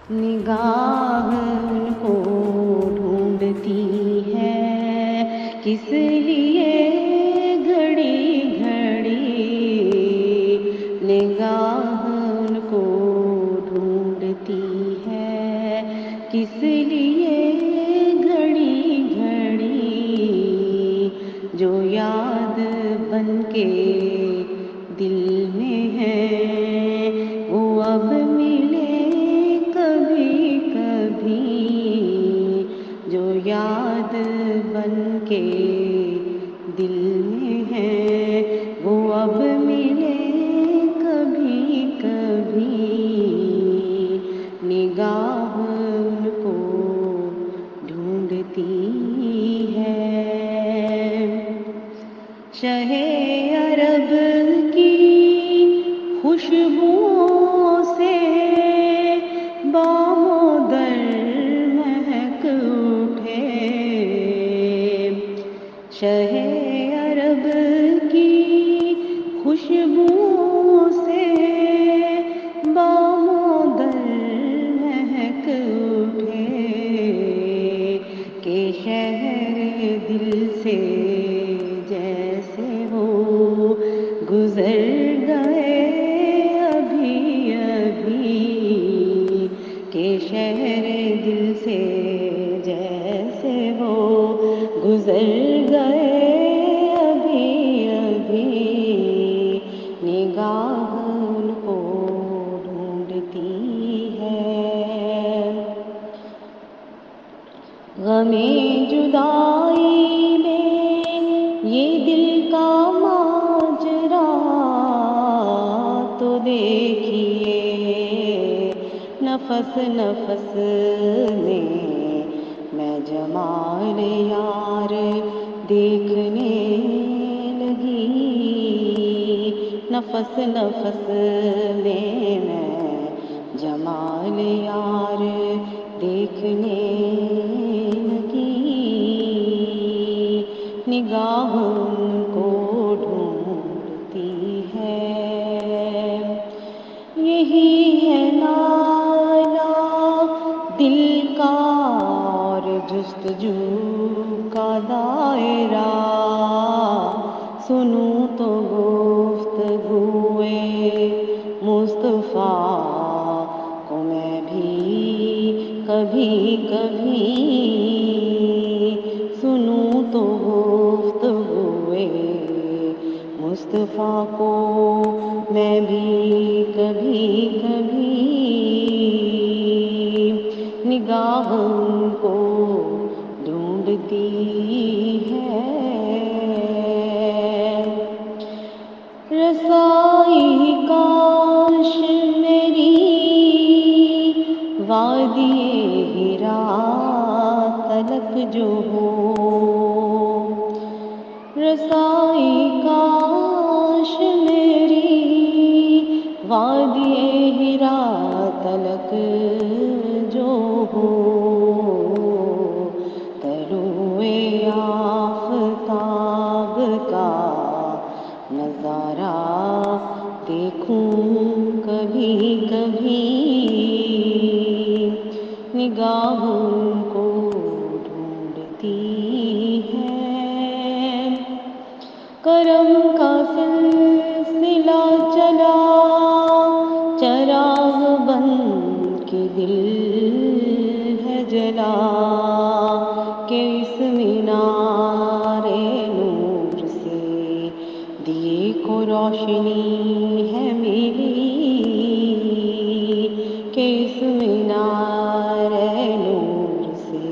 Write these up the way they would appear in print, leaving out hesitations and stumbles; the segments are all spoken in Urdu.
نگاہ ان کو ڈھونڈتی ہے کس لیے گھڑی گھڑی، نگاہ ان کو ڈھونڈتی ہے کس لیے گھڑی گھڑی، جو یاد بن کے دل میں ہے وہ اب ملے کبھی کبھی، جو یاد بن کے دل میں ہے وہ اب ملے کبھی کبھی، نگاہ ان کو ڈھونڈتی ہے۔ شہ عرب کی خوشبوؤں سے بام و در مہک اٹھے، شہ عرب کی خوشبوؤں سے بام و در مہک اٹھے، کہ شہر دل سے جیسے وہ گزر گئے ابھی ابھی، کہ شہر دل سے جیسے وہ گزر گئے ابھی ابھی، نگاہ ان کو ڈھونڈتی ہے۔ غم جدائی میں یہ دل کا ماجرا تو دیکھیے، نفس نفس میں جمال یار دیکھنے لگی، نفس نفس میں جمال یار دیکھنے لگی، نگاہ ان کو ڈھونڈتی ہے۔ یہی ہے نالا دل کا اور جستجو کا دائرہ، سنوں تو گفتگوئے مصطفیٰ کو میں بھی کبھی کبھی، سنوں تو گفتگوئے مصطفیٰ کو میں بھی کبھی کبھی، نگاہ ان کو ڈھونڈتی ہے۔ رسائی کاش میری وادی ہیرا تلک جو ہو، رسائی کاش میری وادی ہیرا تلک جو ہو، طلوع آفتاب کا نظارہ دیکھوں کبھی کبھی، نگاہ ان کو ڈھونڈتی ہے۔ کرم کا سلسلہ چلا چراغ بن کے دل ہے جلا، کہ اس مینار نور سے دیے کو روشنی ہے ملی، کہ اس مینار نور سے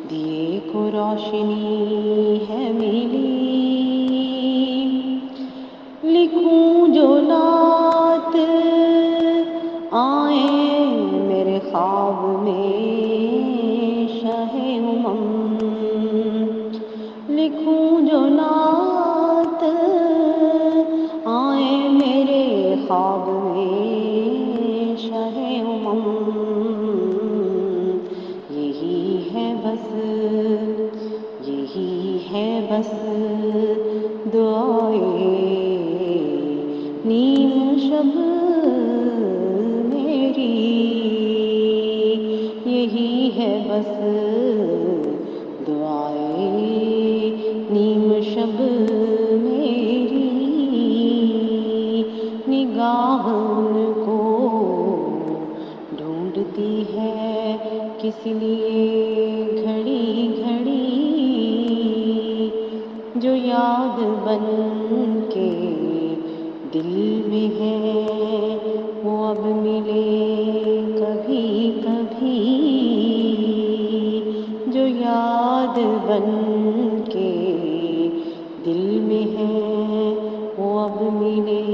دیے کو روشنی ہے ملی، لکھوں جو نعت آئیں میرے خواب میں شاہ لکھوں جو نعت آئیں میرے خواب میں شاہ یہی ہے بس بس دعائے نیم شب میری، نگاہ ان کو ڈھونڈتی ہے کس لیے گھڑی گھڑی، جو یاد بن کے دل میں ہے وہ اب ملے کبھی کبھی، جو یاد بن کے دل میں ہے وہ اب ملے